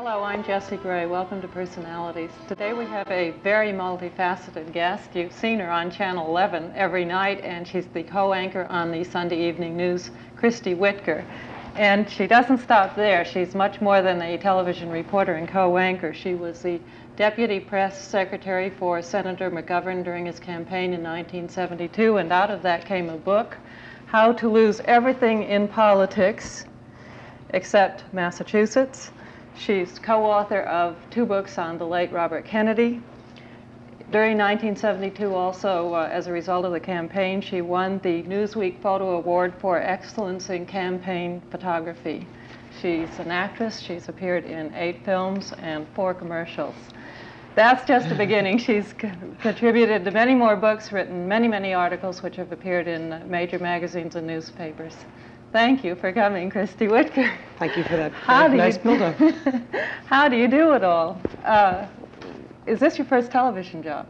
Hello, I'm Jessie Gray. Welcome to Personalities. Today we have a very multifaceted guest. You've seen her on Channel 11 every night, and she's the co-anchor on the Sunday evening news, Kristi Witker. And she doesn't stop there. She's much more than a television reporter and co-anchor. She was the deputy press secretary for Senator McGovern during his campaign in 1972, and out of that came a book, How to Lose Everything in Politics Except Massachusetts. She's co-author of 2 books on the late Robert Kennedy. During 1972, also, as a result of the campaign, she won the Newsweek Photo Award for Excellence in Campaign Photography. She's an actress. She's appeared in 8 films and 4 commercials. That's just the beginning. She's contributed to many more books, written many, many articles, which have appeared in major magazines and newspapers. Thank you for coming, Kristi Witker. Thank you for that nice build-up. How do you do it all? Is this your first television job?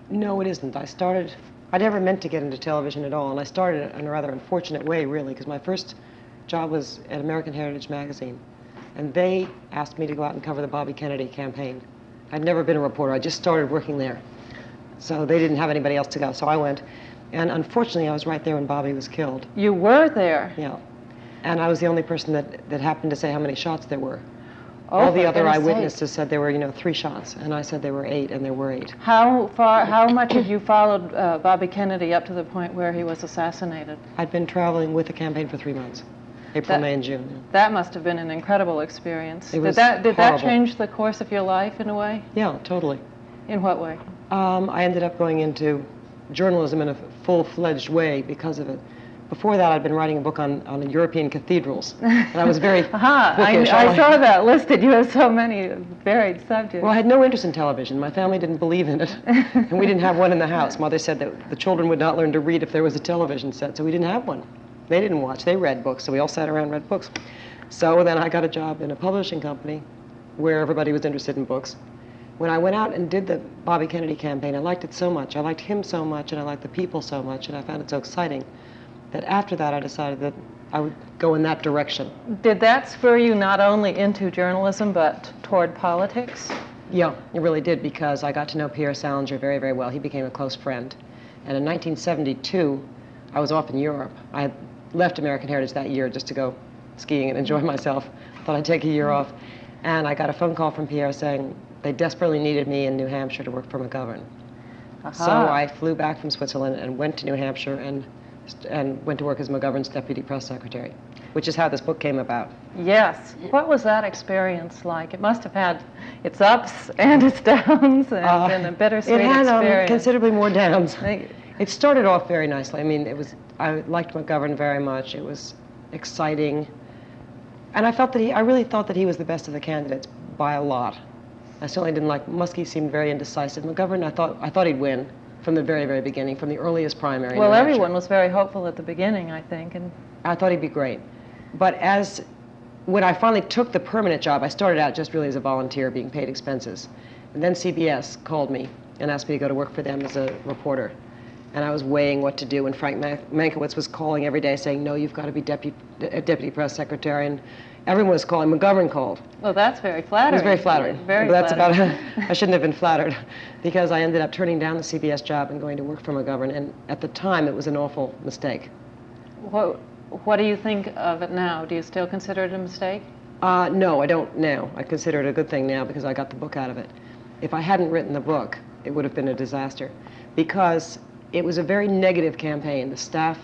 No, it isn't. I never meant to get into television at all, and I started in a rather unfortunate way, really, because my first job was at American Heritage magazine, and they asked me to go out and cover the Bobby Kennedy campaign. I'd never been a reporter. I just started working there, so they didn't have anybody else to go, so I went. And unfortunately, I was right there when Bobby was killed. You were there? Yeah. And I was the only person that happened to say how many shots there were. Oh, all the other eyewitnesses said there were, 3 shots, and I said there were 8, and there were 8. How much have you followed Bobby Kennedy up to the point where he was assassinated? I'd been traveling with the campaign for 3 months, April, May, and June. Yeah. That must have been an incredible experience. It was Did that horrible. change the course of your life in a way? Yeah, totally. In what way? I ended up going into journalism in a full-fledged way because of it. Before that, I'd been writing a book on European cathedrals, and I was very bookish. I saw that listed. You have so many varied subjects. Well, I had no interest in television. My family didn't believe in it, and we didn't have one in the house. Mother said that the children would not learn to read if there was a television set, so we didn't have one. They didn't watch. They read books, so we all sat around and read books. So then I got a job in a publishing company where everybody was interested in books. When I went out and did the Bobby Kennedy campaign, I liked it so much. I liked him so much, and I liked the people so much, and I found it so exciting that after that I decided that I would go in that direction. Did that spur you not only into journalism, but toward politics? Yeah, it really did, because I got to know Pierre Salinger very, very well. He became a close friend. And in 1972, I was off in Europe. I had left American Heritage that year just to go skiing and enjoy myself. Thought I'd take a year off. And I got a phone call from Pierre saying they desperately needed me in New Hampshire to work for McGovern. So I flew back from Switzerland and went to New Hampshire and went to work as McGovern's deputy press secretary, which is how this book came about. Yes. What was that experience like? It must have had its ups and its downs and been a bittersweet experience. It had considerably more downs. It started off very nicely. I mean, I liked McGovern very much. It was exciting. And I really thought that he was the best of the candidates by a lot. I certainly didn't like, Muskie seemed very indecisive. McGovern, I thought he'd win from the very, very beginning, from the earliest primary. Well, everyone was very hopeful at the beginning, I think. And I thought he'd be great. But when I finally took the permanent job, I started out just really as a volunteer being paid expenses. And then CBS called me and asked me to go to work for them as a reporter. And I was weighing what to do, and Frank Mankiewicz was calling every day saying, no, you've got to be deputy press secretary, and everyone was calling. McGovern called. Well, that's very flattering. It was very flattering. Very but flattering. I shouldn't have been flattered, because I ended up turning down the CBS job and going to work for McGovern, and at the time it was an awful mistake. What do you think of it now? Do you still consider it a mistake? No, I don't now. I consider it a good thing now because I got the book out of it. If I hadn't written the book, it would have been a disaster, because it was a very negative campaign. The staff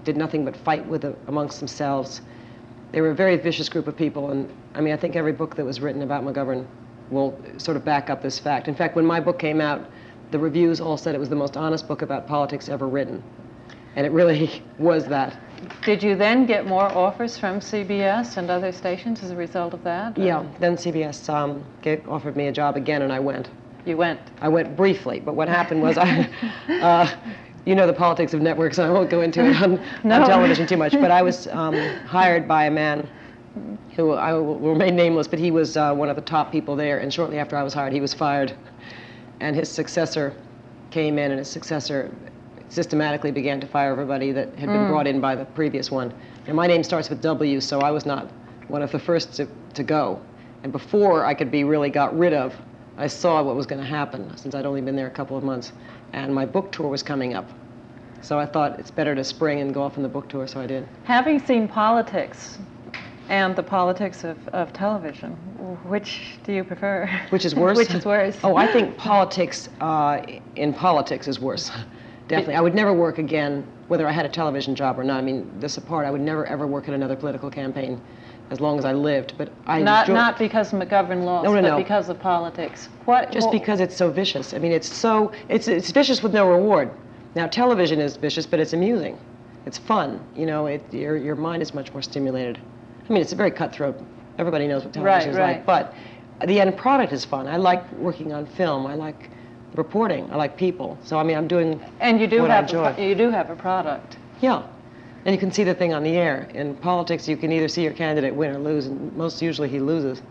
did nothing but fight amongst themselves. They were a very vicious group of people, and I mean, I think every book that was written about McGovern will sort of back up this fact. In fact, when my book came out, the reviews all said it was the most honest book about politics ever written, and it really was that. Did you then get more offers from CBS and other stations as a result of that? Yeah, then CBS offered me a job again, and I went. You went? I went briefly, but what happened was you know the politics of networks, and I won't go into it on television too much, but I was hired by a man who I will remain nameless, but he was one of the top people there, and shortly after I was hired, he was fired. And his successor came in, and his successor systematically began to fire everybody that had been brought in by the previous one. And my name starts with W, so I was not one of the first to go. And before I could be really got rid of, I saw what was going to happen, since I'd only been there a couple of months. And my book tour was coming up. So I thought it's better to spring and go off on the book tour, so I did. Having seen politics and the politics of television, which do you prefer? Which is worse? Which is worse? Oh, I think politics in politics is worse. Definitely. I would never work again, whether I had a television job or not. I mean, this apart, I would never ever work in another political campaign as long as I lived. But I not because McGovern lost, but because of politics. Just because it's so vicious. I mean, it's vicious with no reward. Now, television is vicious, but it's amusing. It's fun. You know, your mind is much more stimulated. I mean, it's a very cutthroat. Everybody knows what television is like, but the end product is fun. I like working on film. I like reporting. I like people. So I mean, I'm doing and you do what have I enjoy. You do have a product. Yeah, and you can see the thing on the air. In politics, you can either see your candidate win or lose, and most usually he loses.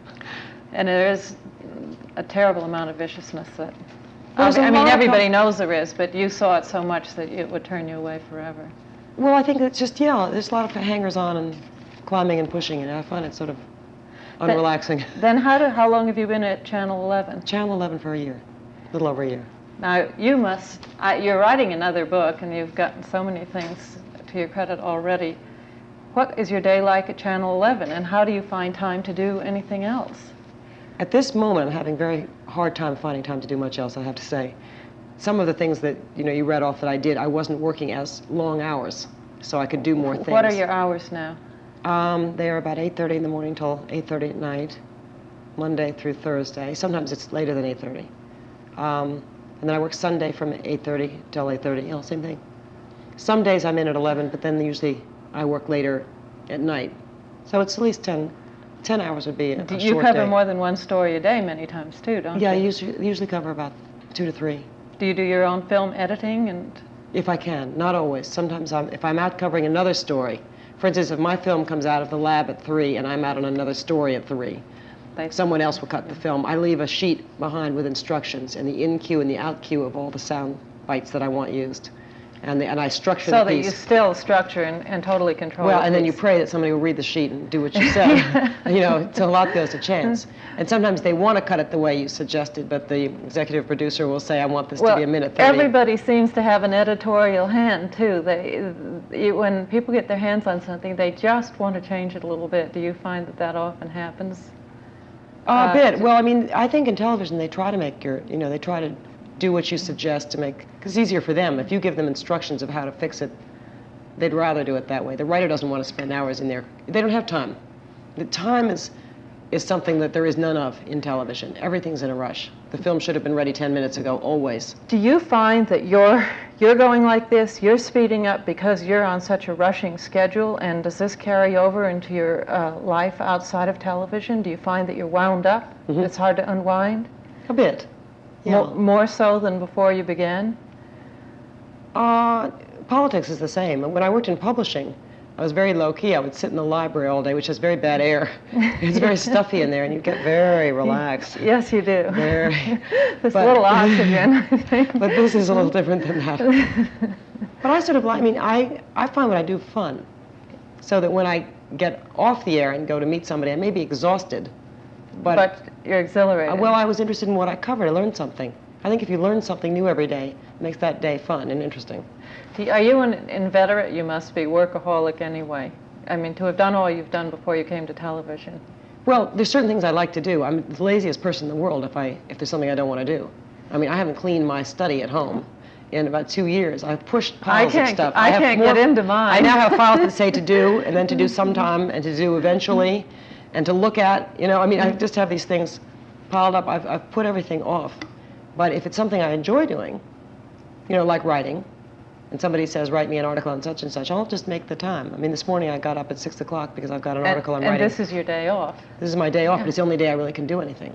And there is a terrible amount of viciousness that. I mean, everybody knows there is, but you saw it so much that it would turn you away forever. Well, I think it's just, there's a lot of hangers-on and climbing and pushing, and I find it sort of unrelaxing. Then how long have you been at Channel 11? Channel 11 for a year, a little over a year. Now, you're writing another book, and you've gotten so many things to your credit already. What is your day like at Channel 11, and how do you find time to do anything else? At this moment, I'm having a very hard time finding time to do much else, I have to say. Some of the things that you read off that I did, I wasn't working as long hours, so I could do more things. What are your hours now? They are about 8:30 in the morning till 8:30 at night, Monday through Thursday. Sometimes it's later than 8:30. And then I work Sunday from 8:30 till 8:30, same thing. Some days I'm in at 11, but then usually I work later at night. So it's at least 10 hours would be a short day. You cover more than one story a day many times too, don't you? Yeah, I usually cover about 2 to 3. Do you do your own film editing? If I can, not always. Sometimes if I'm out covering another story, for instance, if my film comes out of the lab at 3 and I'm out on another story at 3, someone else will cut the film. I leave a sheet behind with instructions and the in cue and the out cue of all the sound bites that I want used. And I structure the piece. So that you still structure and totally control Well, and then you pray that somebody will read the sheet and do what you say. So a lot goes to chance. And sometimes they want to cut it the way you suggested, but the executive producer will say, I want this to be a minute 30. Everybody seems to have an editorial hand, too. When people get their hands on something, they just want to change it a little bit. Do you find that often happens? A bit. Well, I mean, I think in television they try to make they try to do what you suggest to make, because it's easier for them. If you give them instructions of how to fix it, they'd rather do it that way. The writer doesn't want to spend hours in there. They don't have time. The time is something that there is none of in television. Everything's in a rush. The film should have been ready 10 minutes ago, always. Do you find that you're going like this, you're speeding up because you're on such a rushing schedule, and does this carry over into your life outside of television? Do you find that you're wound up? Mm-hmm. It's hard to unwind? A bit. Yeah. More so than before you began? Politics is the same. When I worked in publishing, I was very low-key. I would sit in the library all day, which has very bad air. It's very stuffy in there, and you get very relaxed. Yes, you do. Very. There's a little oxygen, I think. But this is a little different than that. But I I find what I do fun, so that when I get off the air and go to meet somebody, I may be exhausted, but you're exhilarated. Well, I was interested in what I covered. I learned something. I think if you learn something new every day, it makes that day fun and interesting. Are you an inveterate? You must be workaholic anyway. I mean, to have done all you've done before you came to television. Well, there's certain things I like to do. I'm the laziest person in the world if there's something I don't want to do. I mean, I haven't cleaned my study at home in about 2 years. I've pushed piles of stuff. I can't get into mine. I now have files that say to do, and then to do sometime, and to do eventually, and to look at. I just have these things piled up. I've put everything off. But if it's something I enjoy doing, like writing, and somebody says, write me an article on such and such, I'll just make the time. I mean, this morning I got up at 6 o'clock because I've got an article I'm writing. And this is your day off. This is my day off, but it's the only day I really can do anything.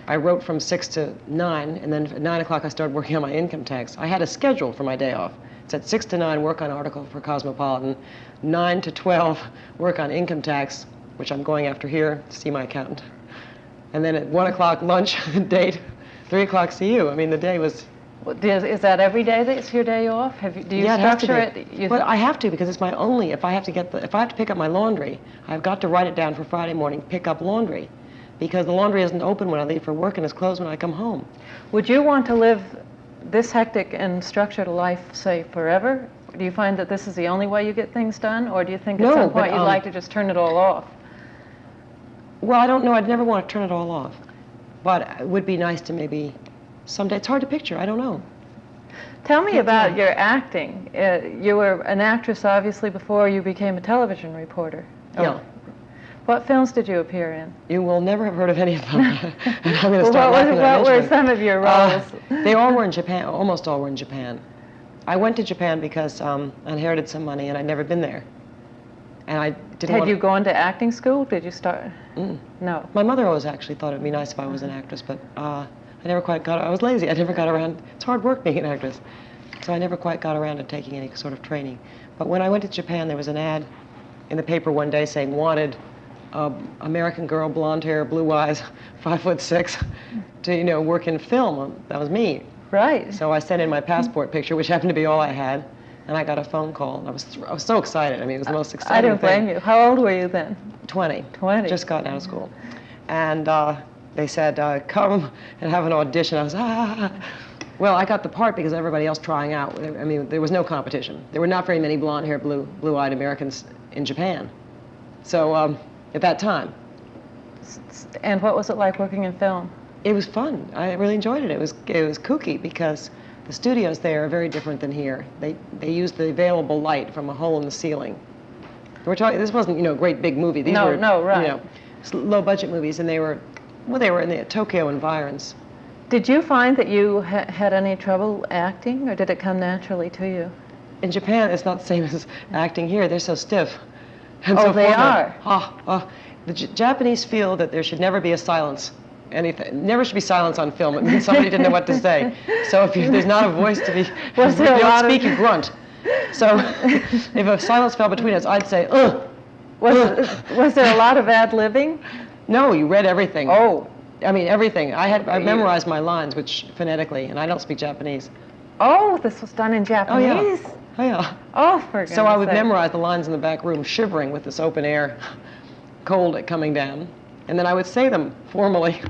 I wrote from 6 to 9, and then at 9 o'clock I started working on my income tax. I had a schedule for my day off. It's at 6 to 9, work on an article for Cosmopolitan, 9 to 12, work on income tax, which I'm going after here to see my accountant. And then at 1 o'clock, lunch, date, 3 o'clock, see you. I mean, the day was... Is that every day that's your day off? Do you structure it? Well, I have to, because it's my only. If I have to pick up my laundry, I've got to write it down for Friday morning. Pick up laundry. because the laundry isn't open when I leave for work and it's closed when I come home. Would you want to live this hectic and structured a life, say, forever? Do you find that this is the only way you get things done, or do you think at some point you'd like to just turn it all off? Well, I don't know. I'd never want to turn it all off. But it would be nice to maybe someday. It's hard to picture. I don't know. Tell me about your acting. You were an actress, obviously, before you became a television reporter. Yeah. What films did you appear in? You will never have heard of any of them. And I'm going to start laughing. What were some of your roles? They all were in Japan. Almost all were in Japan. I went to Japan because I inherited some money and I'd never been there. And I didn't Had you gone to acting school? Did you start? No. My mother always actually thought it'd be nice if I was an actress, but I never quite got. I was lazy. I never got around. It's hard work being an actress, so I never quite got around to taking any sort of training. But when I went to Japan, there was an ad in the paper one day saying wanted American girl, blonde hair, blue eyes, 5'6", to work in film. That was me. Right. So I sent in my passport picture, which happened to be all I had, and I got a phone call. And I was so excited. I mean, it was the most exciting thing. I don't blame you. How old were you then? 20. 20. Just gotten out of school. And they said, come and have an audition. I was, Well, I got the part because everybody else trying out. I mean, there was no competition. There were not very many blonde-haired, blue-eyed Americans in Japan. So, at that time. And what was it like working in film? It was fun. I really enjoyed it. It was kooky because the studios there are very different than here. They used the available light from a hole in the ceiling. We're talking. This wasn't great big movie. These were right. Low budget movies, and they were in the Tokyo environs. Did you find that you had any trouble acting, or did it come naturally to you? In Japan, it's not the same as acting here. They're so stiff. And so they are. The Japanese feel that there should never be a silence. Never should be silence on film. It means somebody didn't know what to say. So if there's not a voice to be, you don't speak, you grunt. So if a silence fell between us, I'd say, ugh. Was there a lot of ad-libbing? No, you read everything. Oh. I mean, everything. I memorized my lines, which phonetically, and I don't speak Japanese. Oh, this was done in Japanese? Oh, yeah. Oh, for goodness sake. So I would memorize the lines in the back room, shivering with this open air cold coming down, and then I would say them formally,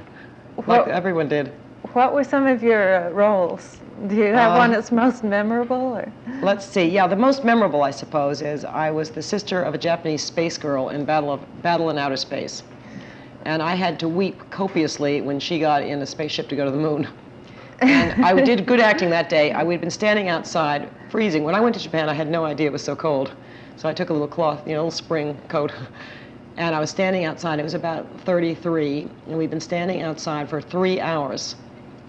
like everyone did. What were some of your roles? Do you have one that's most memorable? Or? Let's see. Yeah, the most memorable, I suppose, is I was the sister of a Japanese space girl in Battle in Outer Space. And I had to weep copiously when she got in a spaceship to go to the moon. And I did good acting that day. We'd been standing outside, freezing. When I went to Japan, I had no idea it was so cold. So I took a little cloth, a little spring coat. And I was standing outside. It was about 33, and we'd been standing outside for 3 hours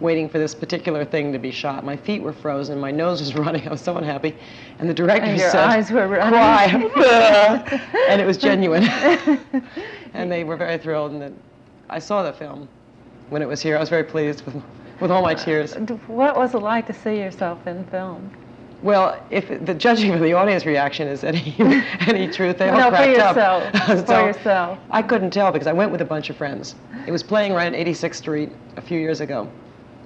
waiting for this particular thing to be shot. My feet were frozen, my nose was running, I was so unhappy. And the director and your said, eyes were running. Cry. And it was genuine. And they were very thrilled. And then I saw the film when it was here. I was very pleased with all my tears. What was it like to see yourself in film? Well, if the judging of the audience reaction is any truth, they all cracked up. For yourself. I couldn't tell because I went with a bunch of friends. It was playing right on 86th Street a few years ago.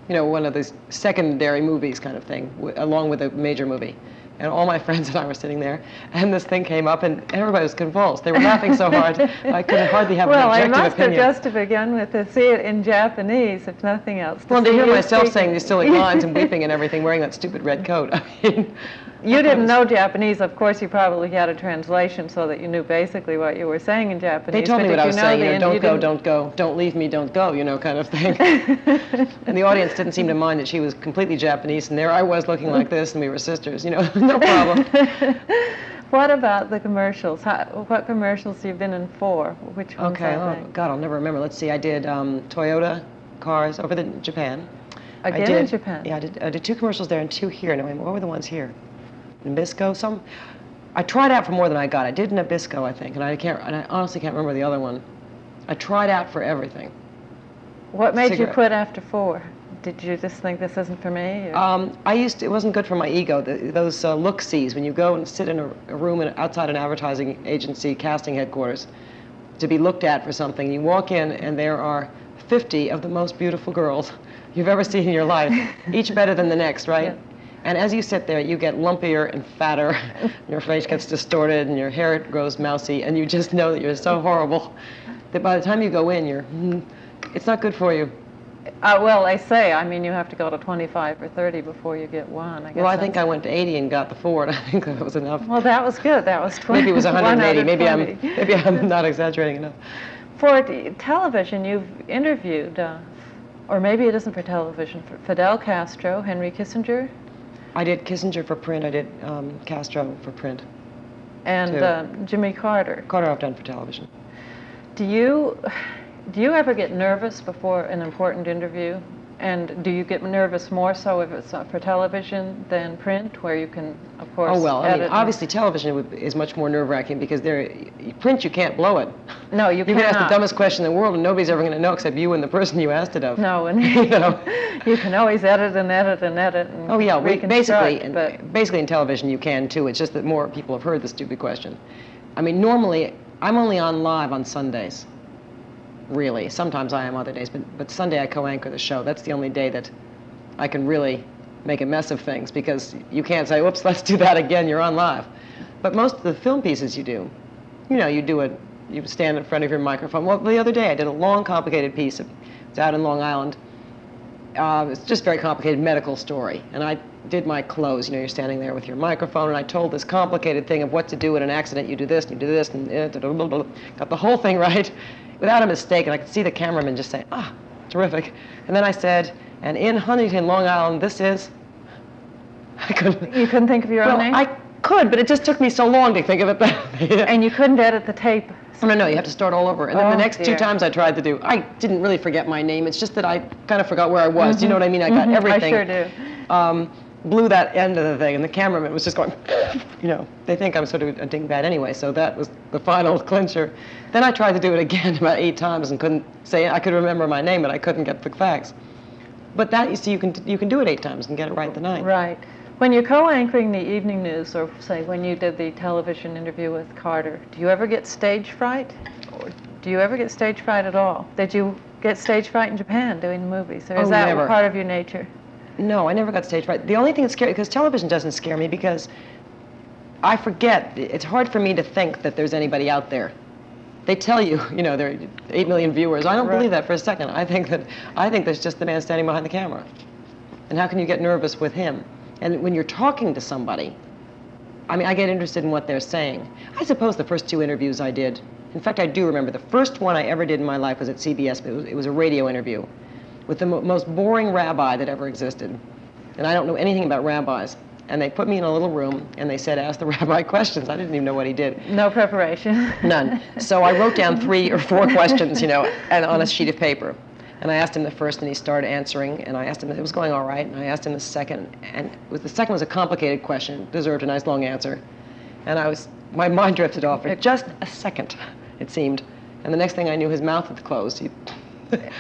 One of those secondary movies kind of thing, along with a major movie. And all my friends and I were sitting there, and this thing came up, and everybody was convulsed. They were laughing so hard, I couldn't hardly have an objective opinion. Well, I must have just to begin with to see it in Japanese, if nothing else. Well, to hear myself saying these silly lines and weeping and everything, wearing that stupid red coat. I mean, you didn't know Japanese. Of course, you probably had a translation so that you knew basically what you were saying in Japanese. They told me what I was saying, don't go, don't go, don't leave me, don't go, kind of thing. And the audience didn't seem to mind that she was completely Japanese, and there I was looking like this, and we were sisters, no problem. What about the commercials? What commercials have you been in for? Which ones? Okay, God, I'll never remember. Let's see, I did Toyota cars over in Japan. In Japan? Yeah, I did 2 commercials there and 2 here. No, what were the ones here? Nabisco, I tried out for more than I got. I did Nabisco, I think, and I honestly can't remember the other one. I tried out for everything. What made you quit after 4? Did you just think this isn't for me? It wasn't good for my ego. Those look-sees, when you go and sit in a room outside an advertising agency casting headquarters to be looked at for something, you walk in and there are 50 of the most beautiful girls you've ever seen in your life, each better than the next, right? Yeah. And as you sit there, you get lumpier and fatter, your face gets distorted, and your hair grows mousy, and you just know that you're so horrible that by the time you go in, It's not good for you. Well, they say, I mean, you have to go to 25 or 30 before you get one. I guess Well, I think I went to 80 and got the 4, and I think that was enough. Well, that was good. That was 20. Maybe it was 180. Maybe I'm 120. not exaggerating enough. For television, you've interviewed, or maybe it isn't for television, for Fidel Castro, Henry Kissinger. I did Kissinger for print. I did Castro for print. And Jimmy Carter. Carter I've done for television. Do you ever get nervous before an important interview? And do you get nervous more so if it's for television than print, where you can, of course, Oh, well, I mean, edit obviously television is much more nerve-wracking because print, you can't blow it. No, you You cannot. can ask the dumbest question in the world and nobody's ever going to know except you and the person you asked it of. No, and You know? you can always edit and edit and edit and Oh, yeah, reconstruct, basically in television you can too. It's just that more people have heard the stupid question. I mean, normally, I'm only on live on Sundays. Really. Sometimes I am other days, but Sunday I co-anchor the show. That's the only day that I can really make a mess of things because you can't say, whoops, let's do that again, you're on live. But most of the film pieces you do, you stand in front of your microphone. Well, the other day I did a long, complicated piece. It's out in Long Island. It's just a very complicated medical story. And I did my close. You're standing there with your microphone, and I told this complicated thing of what to do in an accident. You do this, and you do this, and got the whole thing right without a mistake. And I could see the cameraman just say, terrific. And then I said, and in Huntington, Long Island, this is... I couldn't... You couldn't think of your own name? I could, but it just took me so long to think of it. And you couldn't edit the tape? No, you have to start all over. And then the next 2 times I tried to do, I didn't really forget my name. It's just that I kind of forgot where I was. Do you know what I mean? I got everything. I sure do. Blew that end of the thing, and the cameraman was just going, they think I'm sort of a dingbat anyway, so that was the final clincher. Then I tried to do it again about 8 times and couldn't say, I could remember my name, but I couldn't get the facts. But that, you see, you can do it 8 times and get it right the 9th. Right. When you're co-anchoring the evening news, or say when you did the television interview with Carter, do you ever get stage fright? Or do you ever get stage fright at all? Did you get stage fright in Japan doing the movies? Or is that never. part of your nature? No, I never got stage fright. The only thing that's scary, because television doesn't scare me because I forget. It's hard for me to think that there's anybody out there. They tell you, there are 8 million viewers. I don't believe that for a second. I think there's just the man standing behind the camera. And how can you get nervous with him? And when you're talking to somebody, I mean, I get interested in what they're saying. I suppose the first 2 interviews I did, in fact, I do remember the first one I ever did in my life was at CBS, but it was a radio interview with the most boring rabbi that ever existed. And I don't know anything about rabbis. And they put me in a little room, and they said, ask the rabbi questions. I didn't even know what he did. No preparation. None. So I wrote down 3 or 4 questions, and on a sheet of paper. And I asked him the first, and he started answering, and I asked him if it was going all right, and I asked him the second, and the second was a complicated question, deserved a nice long answer. And my mind drifted off for just a second, it seemed. And the next thing I knew, his mouth had closed.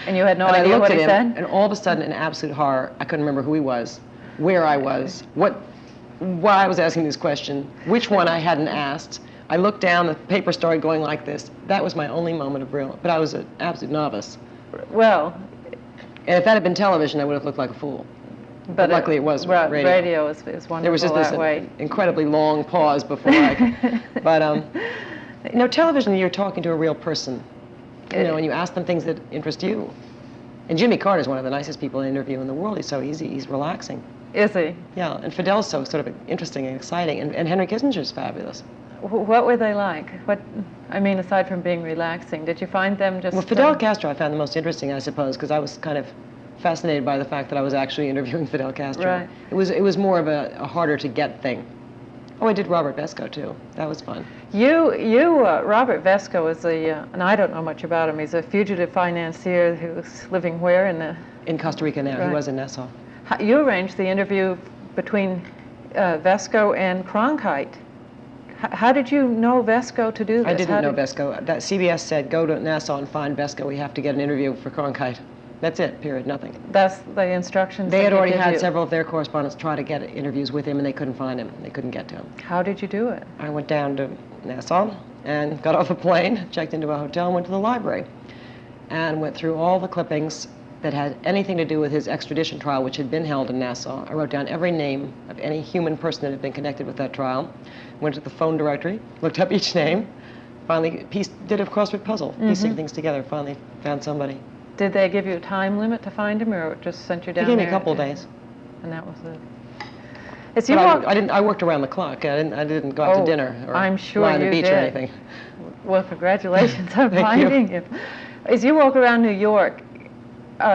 And you had no idea what he said? And all of a sudden, in absolute horror, I couldn't remember who he was, where I was, why I was asking this question, which one I hadn't asked. I looked down, the paper started going like this. That was my only moment of brilliance, but I was an absolute novice. Well, and if that had been television, I would have looked like a fool. But luckily it was radio. Radio is wonderful. There was just this incredibly long pause before but television, you're talking to a real person, and you ask them things that interest you. And Jimmy Carter is one of the nicest people to interview in the world. He's so easy. He's relaxing. Is he? Yeah, and Fidel's so sort of interesting and exciting, and Henry Kissinger's fabulous. What were they like? Aside from being relaxing, did you find them just... Well, Fidel Castro I found the most interesting, I suppose, because I was kind of fascinated by the fact that I was actually interviewing Fidel Castro. Right. It was more of a harder to get thing. Oh, I did Robert Vesco too. That was fun. Robert Vesco is and I don't know much about him. He's a fugitive financier who's living where in Costa Rica now. Right. He was in Nassau. You arranged the interview between Vesco and Cronkite. How did you know Vesco to do this? I didn't know Vesco. That CBS said, go to Nassau and find Vesco. We have to get an interview for Cronkite. That's it, period, nothing. That's the instructions. They had already had several of their correspondents try to get interviews with him, and they couldn't find him. They couldn't get to him. How did you do it? I went down to Nassau and got off a plane, checked into a hotel, and went to the library, and went through all the clippings that had anything to do with his extradition trial, which had been held in Nassau. I wrote down every name of any human person that had been connected with that trial, went to the phone directory, looked up each name, finally did a crossword puzzle, piecing things together, finally found somebody. Did they give you a time limit to find him, or just sent you down They there? gave me a couple of days. And that was it. But I worked around the clock. I didn't go out to dinner or I'm sure lie on the you beach did. or anything. Well, congratulations on Thank finding him. As you walk around New York,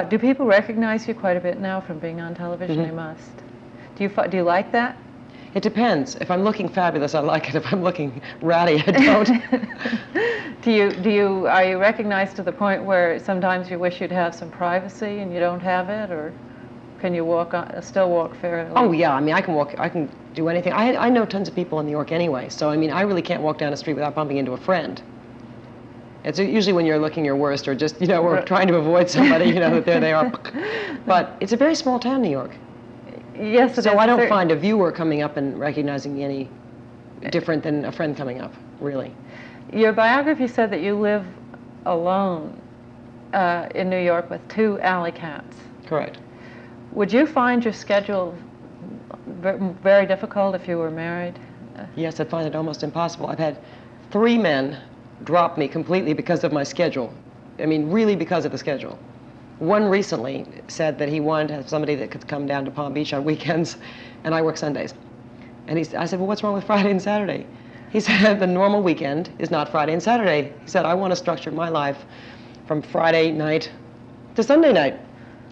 do people recognize you quite a bit now from being on television? They must. Do you like that? It depends. If I'm looking fabulous, I like it. If I'm looking ratty, I don't. Are you recognized to the point where sometimes you wish you'd have some privacy and you don't have it, or can you still walk fairly? Oh yeah, I mean I can do anything. I know tons of people in New York anyway, so I mean I really can't walk down the street without bumping into a friend. It's usually when you're looking your worst, or just we're trying to avoid somebody, that there they are. But it's a very small town, New York. Yes, it is. So I don't find a viewer coming up and recognizing me any different than a friend coming up, really. Your biography said that you live alone in New York with 2 alley cats. Correct. Would you find your schedule very difficult if you were married? Yes, I'd find it almost impossible. I've had 3 men drop me completely because of my schedule. I mean, really because of the schedule. One recently said that he wanted to have somebody that could come down to Palm Beach on weekends, and I work Sundays. And I said, well, what's wrong with Friday and Saturday? He said, the normal weekend is not Friday and Saturday. He said, I want to structure my life from Friday night to Sunday night.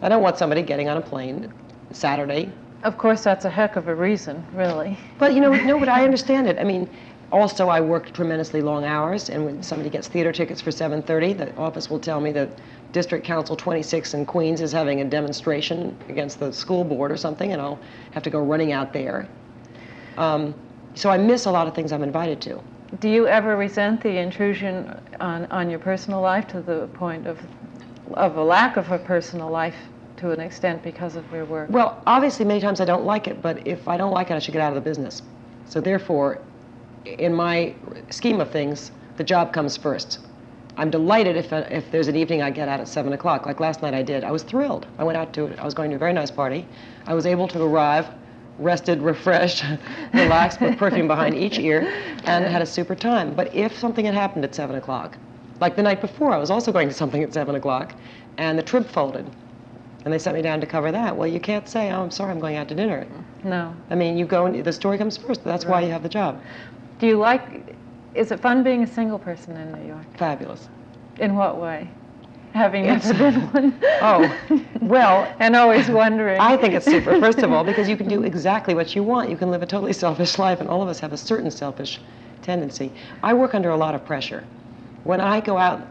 I don't want somebody getting on a plane Saturday. Of course, that's a heck of a reason, really. But, but I understand it. I mean, also, I work tremendously long hours, and when somebody gets theater tickets for 7:30, the office will tell me that District Council 26 in Queens is having a demonstration against the school board or something, and I'll have to go running out there. So I miss a lot of things I'm invited to. Do you ever resent the intrusion on your personal life to the point of a lack of a personal life to an extent because of your work? Well, obviously, many times I don't like it, but if I don't like it, I should get out of the business. So therefore, in my scheme of things, the job comes first. I'm delighted if there's an evening I get out at 7 o'clock, like last night I did. I was thrilled. I went out to it. I was going to a very nice party. I was able to arrive rested, refreshed, relaxed, with perfume behind each ear, and had a super time. But if something had happened at 7 o'clock, like the night before, I was also going to something at 7 o'clock, and the trip folded, and they sent me down to cover that. Well, you can't say, oh, I'm sorry, I'm going out to dinner. No. I mean, you go, and the story comes first. That's why you have the job. Do you is it fun being a single person in New York? Fabulous. In what way? Having never been one? Oh, well. And always wondering. I think it's super, first of all, because you can do exactly what you want. You can live a totally selfish life, and all of us have a certain selfish tendency. I work under a lot of pressure. When I go out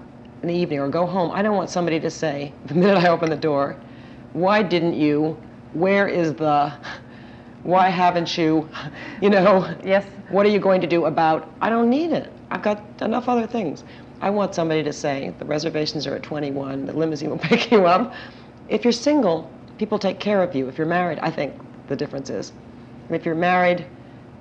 in the evening or go home, I don't want somebody to say, the minute I open the door, why didn't you, where is the, why haven't you, Yes. What are you going to do about, I don't need it. I've got enough other things. I want somebody to say, the reservations are at 21, the limousine will pick you up. If you're single, people take care of you. If you're married, I think the difference is. And if you're married,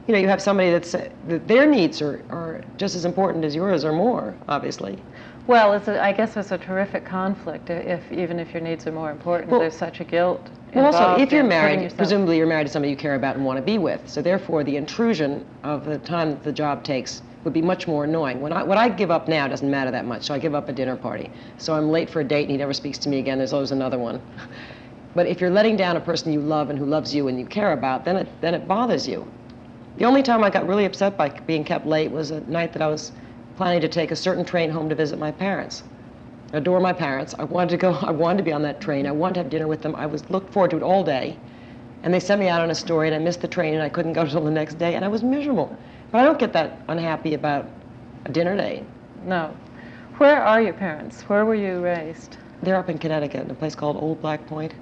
you have somebody that their needs are just as important as yours or more, obviously. Well, I guess it's a terrific conflict even if your needs are more important. There's such a guilt. Well, also, if you're married, presumably you're married to somebody you care about and want to be with. So therefore, the intrusion of the time that the job takes would be much more annoying. What I give up now doesn't matter that much. So I give up a dinner party. So I'm late for a date and he never speaks to me again. There's always another one. But if you're letting down a person you love and who loves you and you care about, then it bothers you. The only time I got really upset by being kept late was a night that I was planning to take a certain train home to visit my parents. I adore my parents. I wanted to go. I wanted to be on that train. I wanted to have dinner with them. I looked forward to it all day. And they sent me out on a story, and I missed the train, and I couldn't go till the next day, and I was miserable. But I don't get that unhappy about a dinner date. No. Where are your parents? Where were you raised? They're up in Connecticut, in a place called Old Black Point.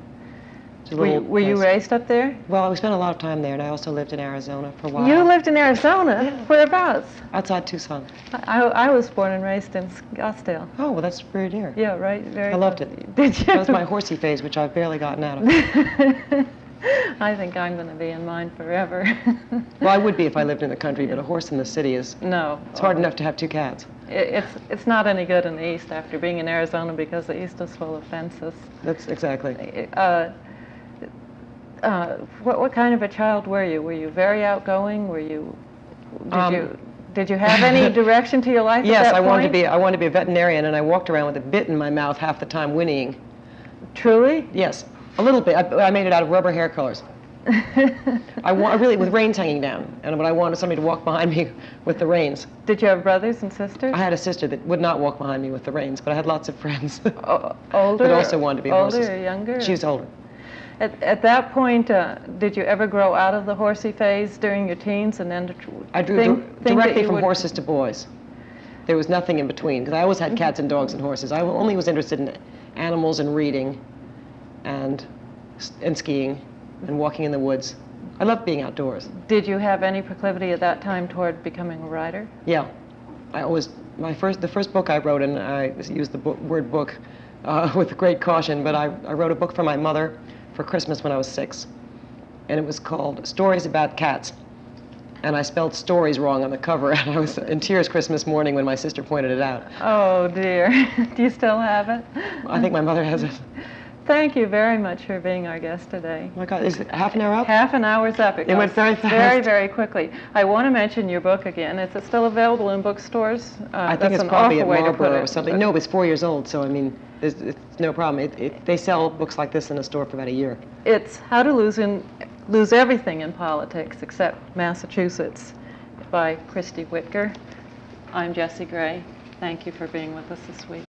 Were you raised up there? Well, we spent a lot of time there, and I also lived in Arizona for a while. You lived in Arizona? Yeah. Whereabouts? Outside Tucson. I was born and raised in Scottsdale. Oh, well, that's very dear. Yeah, right. Very. I loved it. Did you? That was my Horsey phase, which I've barely gotten out of. I think I'm going to be in mine forever. Well, I would be if I lived in the country, but a horse in the city is... No. It's hard enough to have 2 cats. It's not any good in the East after being in Arizona because the East is full of fences. That's exactly. What kind of a child were you? Were you very outgoing? Did you have any direction to your life at Yes, that I point? wanted to be a veterinarian, and I walked around with a bit in my mouth half the time whinnying. Truly? Yes, a little bit. I made it out of rubber hair colors. Really, with reins hanging down, and I wanted somebody to walk behind me with the reins. Did you have brothers and sisters? I had a sister that would not walk behind me with the reins, but I had lots of friends Older? that also wanted to be horses. Older or younger? She was older. At that point, did you ever grow out of the horsey phase during your teens and then I drew directly from horses to boys. There was nothing in between, because I always had cats and dogs and horses. I only was interested in animals and reading and skiing and walking in the woods. I loved being outdoors. Did you have any proclivity at that time toward becoming a writer? Yeah. The first book I wrote, and I used the word book with great caution, but I wrote a book for my mother for Christmas when I was 6, and it was called Stories About Cats. And I spelled stories wrong on the cover, and I was in tears Christmas morning when my sister pointed it out. Oh dear. Do you still have it? I think my mother has it. Thank you very much for being our guest today. Oh my God, is it half an hour up? Half an hour's up. It went very fast. Very, very quickly. I want to mention your book again. Is it still available in bookstores? I think it's probably at Marlboro or something. No, it's 4 years old, so I mean, it's no problem. They sell books like this in a store for about a year. It's How to Lose Everything in Politics Except Massachusetts by Kristi Witker. I'm Jessie Gray. Thank you for being with us this week.